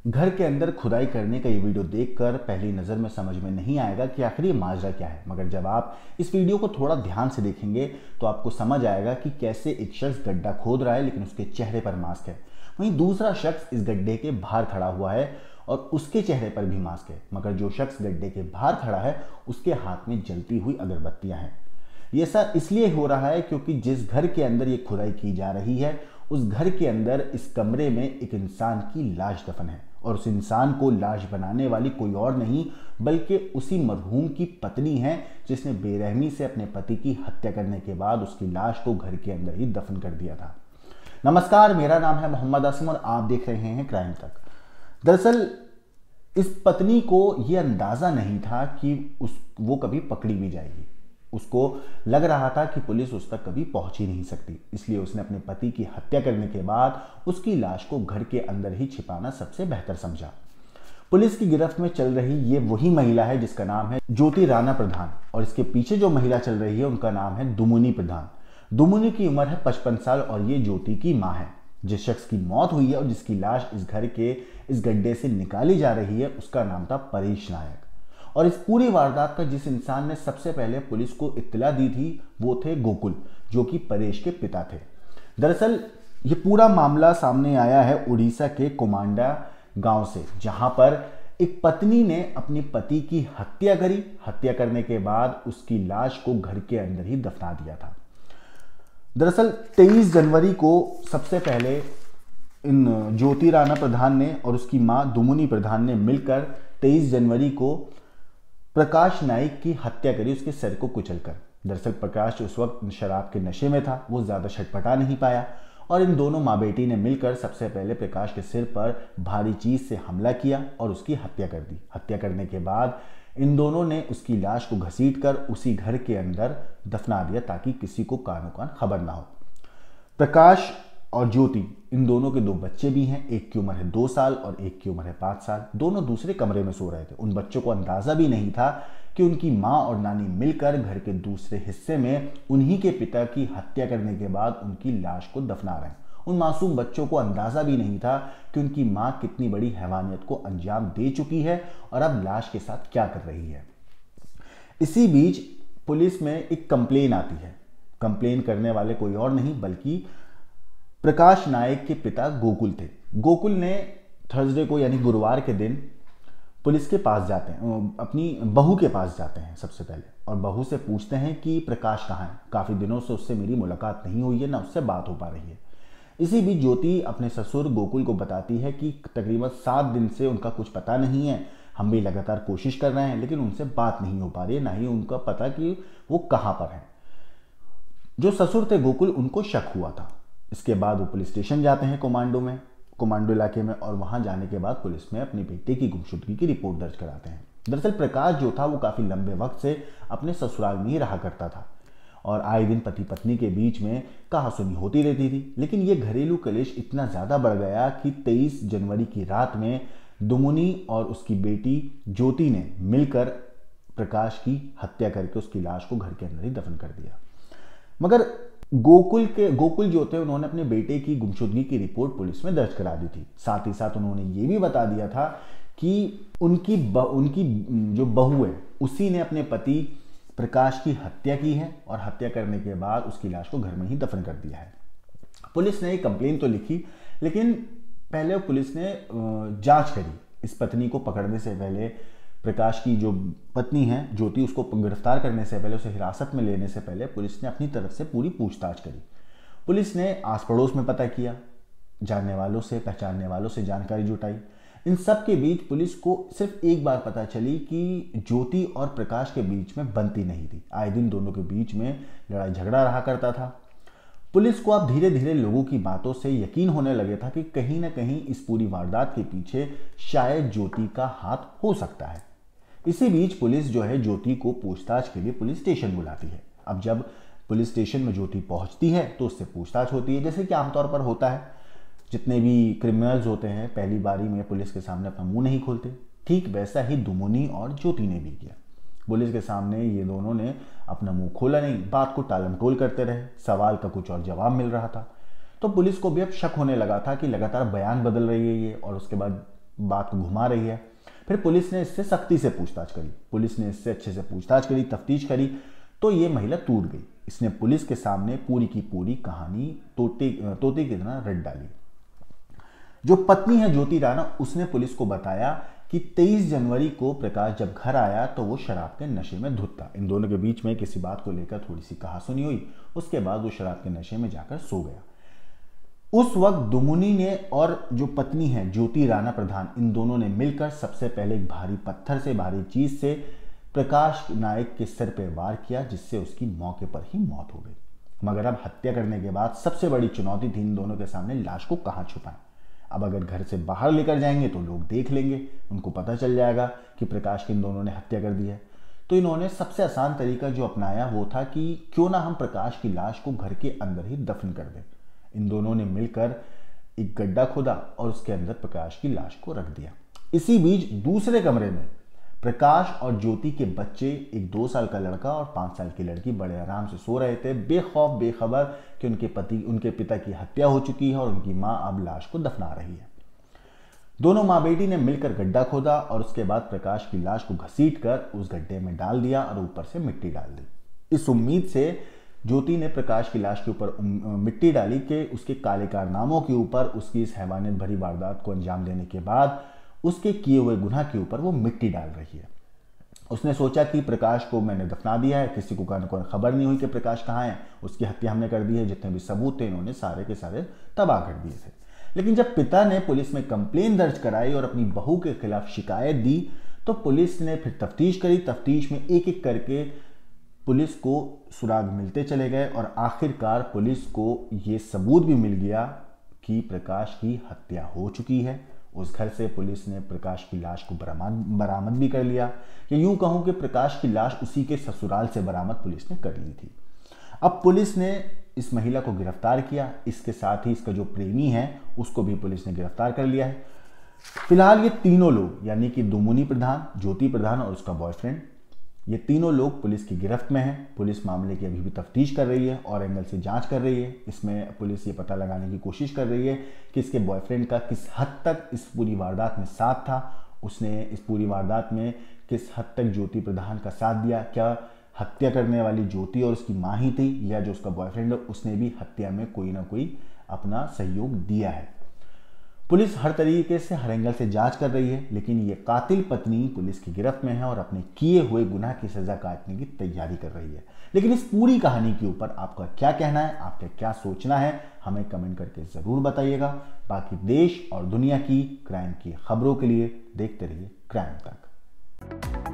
घर के अंदर खुदाई करने का ये वीडियो देखकर पहली नज़र में समझ में नहीं आएगा कि आखिर ये माजरा क्या है, मगर जब आप इस वीडियो को थोड़ा ध्यान से देखेंगे तो आपको समझ आएगा कि कैसे एक शख्स गड्ढा खोद रहा है लेकिन उसके चेहरे पर मास्क है। वहीं दूसरा शख्स इस गड्ढे के बाहर खड़ा हुआ है और उसके चेहरे पर भी मास्क है, मगर जो शख्स गड्ढे के बाहर खड़ा है उसके हाथ में जलती हुई अगरबत्तियां हैं। ये सब इसलिए हो रहा है क्योंकि जिस घर के अंदर ये खुदाई की जा रही है उस घर के अंदर इस कमरे में एक इंसान की लाश दफन है और उस इंसान को लाश बनाने वाली कोई और नहीं बल्कि उसी मरहूम की पत्नी है, जिसने बेरहमी से अपने पति की हत्या करने के बाद उसकी लाश को घर के अंदर ही दफन कर दिया था। नमस्कार, मेरा नाम है मोहम्मद आसिम और आप देख रहे हैं क्राइम तक। दरअसल इस पत्नी को यह अंदाजा नहीं था कि वो कभी पकड़ी भी जाएगी। उसको लग रहा था कि पुलिस उस तक कभी पहुंच ही नहीं सकती, इसलिए उसने अपने पति की हत्या करने के बाद उसकी लाश को घर के अंदर ही छिपाना सबसे बेहतर समझा। पुलिस की गिरफ्त में चल रही ये वही महिला है जिसका नाम है ज्योति राणा प्रधान और इसके पीछे जो महिला चल रही है उनका नाम है दुमुनी प्रधान। दुमुनी की उम्र है 55 साल और ये ज्योति की मां है। जिस शख्स की मौत हुई है और जिसकी लाश इस घर के इस गड्ढे से निकाली जा रही है उसका नाम था परेश नायक। और इस पूरी वारदात का जिस इंसान ने सबसे पहले पुलिस को इत्तला दी थी वो थे गोकुल, जो कि परेश के पिता थे। दरअसल ये पूरा मामला सामने आया है उड़ीसा के कोमांडा गांव से, जहां पर एक पत्नी ने अपने पति की हत्या करी। हत्या करने के बाद उसकी लाश को घर के अंदर ही दफना दिया था। दरअसल 23 जनवरी को सबसे पहले इन ज्योति राणा प्रधान ने और उसकी मां दुमुनी प्रधान ने मिलकर 23 जनवरी को प्रकाश नाइक की हत्या करी, उसके सिर को कुचलकर। दरअसल प्रकाश उस वक्त शराब के नशे में था, वो ज्यादा छटपटा नहीं पाया और इन दोनों माँ बेटी ने मिलकर सबसे पहले प्रकाश के सिर पर भारी चीज से हमला किया और उसकी हत्या कर दी। हत्या करने के बाद इन दोनों ने उसकी लाश को घसीटकर उसी घर के अंदर दफना दिया ताकि किसी को कानो कान खबर ना हो। प्रकाश और ज्योति इन दोनों के दो बच्चे भी हैं, एक की उम्र है 2 साल और एक की उम्र है 5 साल। दोनों दूसरे कमरे में सो रहे थे। उन बच्चों को अंदाजा भी नहीं था कि उनकी मां और नानी मिलकर घर के दूसरे हिस्से में उन्हीं के पिता की हत्या करने के बाद उनकी लाश को दफना रहे हैं। उन मासूम बच्चों को अंदाजा भी नहीं था कि उनकी मां कितनी बड़ी हैवानियत को अंजाम दे चुकी है और अब लाश के साथ क्या कर रही है। इसी बीच पुलिस में एक कंप्लेन आती है। कंप्लेन करने वाले कोई और नहीं बल्कि प्रकाश नायक के पिता गोकुल थे। गोकुल ने थर्सडे को यानी गुरुवार के दिन पुलिस के पास जाते हैं, अपनी बहू के पास जाते हैं सबसे पहले, और बहू से पूछते हैं कि प्रकाश कहाँ है। काफ़ी दिनों से उससे मेरी मुलाकात नहीं हुई है, ना उससे बात हो पा रही है। इसी बीच ज्योति अपने ससुर गोकुल को बताती है कि तकरीबन 7 दिन से उनका कुछ पता नहीं है। हम भी लगातार कोशिश कर रहे हैं लेकिन उनसे बात नहीं हो पा रही है, ना ही उनका पता कि वो कहाँ पर है। जो ससुर थे गोकुल, उनको शक हुआ था। इसके बाद वो पुलिस स्टेशन जाते हैं कोमांडो इलाके में, और वहां जाने के बाद पुलिस में अपने बेटे की गुमशुदगी की रिपोर्ट दर्ज कराते हैं। दरअसल प्रकाश जो था वो काफी लंबे वक्त से अपने ससुराल में ही रहा करता था और आए दिन पति पत्नी के बीच में कहासुनी होती रहती थी। लेकिन ये घरेलू कलेश इतना ज्यादा बढ़ गया कि 23 जनवरी की रात में दुमुनी और उसकी बेटी ज्योति ने मिलकर प्रकाश की हत्या करके उसकी लाश को घर के अंदर ही दफन कर दिया। मगर गोकुल जो थे उन्होंने अपने बेटे की गुमशुदगी की रिपोर्ट पुलिस में दर्ज करा दी थी। साथ ही साथ उन्होंने ये भी बता दिया था कि उनकी जो बहू है उसी ने अपने पति प्रकाश की हत्या की है और हत्या करने के बाद उसकी लाश को घर में ही दफन कर दिया है। पुलिस ने एक कंप्लेन तो लिखी, लेकिन पहले पुलिस ने जांच करी। इस पत्नी को पकड़ने से पहले, प्रकाश की जो पत्नी है ज्योति, उसको गिरफ्तार करने से पहले, उसे हिरासत में लेने से पहले पुलिस ने अपनी तरफ से पूरी पूछताछ करी। पुलिस ने आस पड़ोस में पता किया, जानने वालों से, पहचानने वालों से जानकारी जुटाई। इन सब के बीच पुलिस को सिर्फ एक बार पता चली कि ज्योति और प्रकाश के बीच में बनती नहीं थी। आए दिन दोनों के बीच में लड़ाई झगड़ा रहा करता था। पुलिस को अब धीरे धीरे लोगों की बातों से यकीन होने लगे था कि कहीं ना कहीं इस पूरी वारदात के पीछे शायद ज्योति का हाथ हो सकता है। इसी बीच पुलिस जो है ज्योति को पूछताछ के लिए पुलिस स्टेशन बुलाती है। अब जब पुलिस स्टेशन में ज्योति पहुंचती है तो उससे पूछताछ होती है, जैसे कि आमतौर पर होता है। जितने भी क्रिमिनल्स होते हैं पहली बारी में पुलिस के सामने अपना मुंह नहीं खोलते। ठीक वैसा ही दुमुनी और ज्योति ने भी किया। पुलिस के सामने ये दोनों ने अपना मुंह खोला नहीं, बात को टालमटोल करते रहे। सवाल का कुछ और जवाब मिल रहा था। तो पुलिस को भी अब शक होने लगा था कि लगातार बयान बदल रही है ये, और उसके बाद बात को घुमा रही है। फिर पुलिस ने इससे सख्ती से पूछताछ करी, पुलिस ने इससे अच्छे से पूछताछ करी, तफ्तीश करी, तो ये महिला टूट गई। इसने पुलिस के सामने पूरी की पूरी कहानी तोते की तरह रट डाली। जो पत्नी है ज्योति राणा, उसने पुलिस को बताया कि 23 जनवरी को प्रकाश जब घर आया तो वो शराब के नशे में धुत था। इन दोनों के बीच में किसी बात को लेकर थोड़ी सी कहासुनी हुई, उसके बाद वो शराब के नशे में जाकर सो गया। उस वक्त दुमुनी ने और जो पत्नी है ज्योति राणा प्रधान, इन दोनों ने मिलकर सबसे पहले एक भारी पत्थर से, भारी चीज से प्रकाश नायक के सिर पे वार किया, जिससे उसकी मौके पर ही मौत हो गई। मगर अब हत्या करने के बाद सबसे बड़ी चुनौती थी इन दोनों के सामने लाश को कहां छुपाएं। अब अगर घर से बाहर लेकर जाएंगे तो लोग देख लेंगे, उनको पता चल जाएगा कि प्रकाश की इन दोनों ने हत्या कर दी है। तो इन्होंने सबसे आसान तरीका जो अपनाया वो था कि क्यों ना हम प्रकाश की लाश को घर के अंदर ही दफन कर दें। इन दोनों ने मिलकर एक गड्ढा खोदा और उसके अंदर प्रकाश की लाश को रख दिया। इसी बीच दूसरे कमरे में प्रकाश और ज्योति के बच्चे, एक 2 साल का लड़का और 5 साल की लड़की, बड़े आराम से सो रहे थे, बेखौफ बेखबर कि उनके पिता की हत्या हो चुकी है और उनकी मां अब लाश को दफना रही है। दोनों माँ बेटी ने मिलकर गड्ढा खोदा और उसके बाद प्रकाश की लाश को घसीटकर उस गड्ढे में डाल दिया और ऊपर से मिट्टी डाल दी। इस उम्मीद से ज्योति ने प्रकाश की लाश के ऊपर मिट्टी डाली कि उसके काले कारनामों के ऊपर, उसकी इस हैवानियत भरी वारदात को अंजाम देने के बाद उसके किए हुए गुनाह के ऊपर वो मिट्टी डाल रही है। उसने सोचा कि प्रकाश को मैंने दफना दिया है, किसी को कोई खबर नहीं हुई कि प्रकाश कहाँ है, उसकी हत्या हमने कर दी है, जितने भी सबूत थे इन्होंने सारे के सारे तबाह कर दिए थे। लेकिन जब पिता ने पुलिस में कंप्लेन दर्ज कराई और अपनी बहू के खिलाफ शिकायत दी, तो पुलिस ने फिर तफ्तीश करी। तफ्तीश में एक एक करके पुलिस को सुराग मिलते चले गए और आखिरकार पुलिस को ये सबूत भी मिल गया कि प्रकाश की हत्या हो चुकी है। उस घर से पुलिस ने प्रकाश की लाश को बरामद भी कर लिया। या यूं कहूं कि प्रकाश की लाश उसी के ससुराल से बरामद पुलिस ने कर ली थी। अब पुलिस ने इस महिला को गिरफ्तार किया, इसके साथ ही इसका जो प्रेमी है उसको भी पुलिस ने गिरफ्तार कर लिया है। फिलहाल ये तीनों लोग, यानी कि दुमुनी प्रधान, ज्योति प्रधान और उसका बॉयफ्रेंड, ये तीनों लोग पुलिस की गिरफ्त में हैं। पुलिस मामले की अभी भी तफ्तीश कर रही है और एंगल से जांच कर रही है। इसमें पुलिस ये पता लगाने की कोशिश कर रही है कि इसके बॉयफ्रेंड का किस हद तक इस पूरी वारदात में साथ था, उसने इस पूरी वारदात में किस हद तक ज्योति प्रधान का साथ दिया। क्या हत्या करने वाली ज्योति और उसकी माँ ही थी, या जो उसका बॉयफ्रेंड है उसने भी हत्या में कोई ना कोई अपना सहयोग दिया है। पुलिस हर तरीके से, हर एंगल से जांच कर रही है, लेकिन ये कातिल पत्नी पुलिस की गिरफ्त में है और अपने किए हुए गुनाह की सजा काटने की तैयारी कर रही है। लेकिन इस पूरी कहानी के ऊपर आपका क्या कहना है, आपका क्या सोचना है, हमें कमेंट करके जरूर बताइएगा। बाकी देश और दुनिया की क्राइम की खबरों के लिए देखते रहिए क्राइम तक।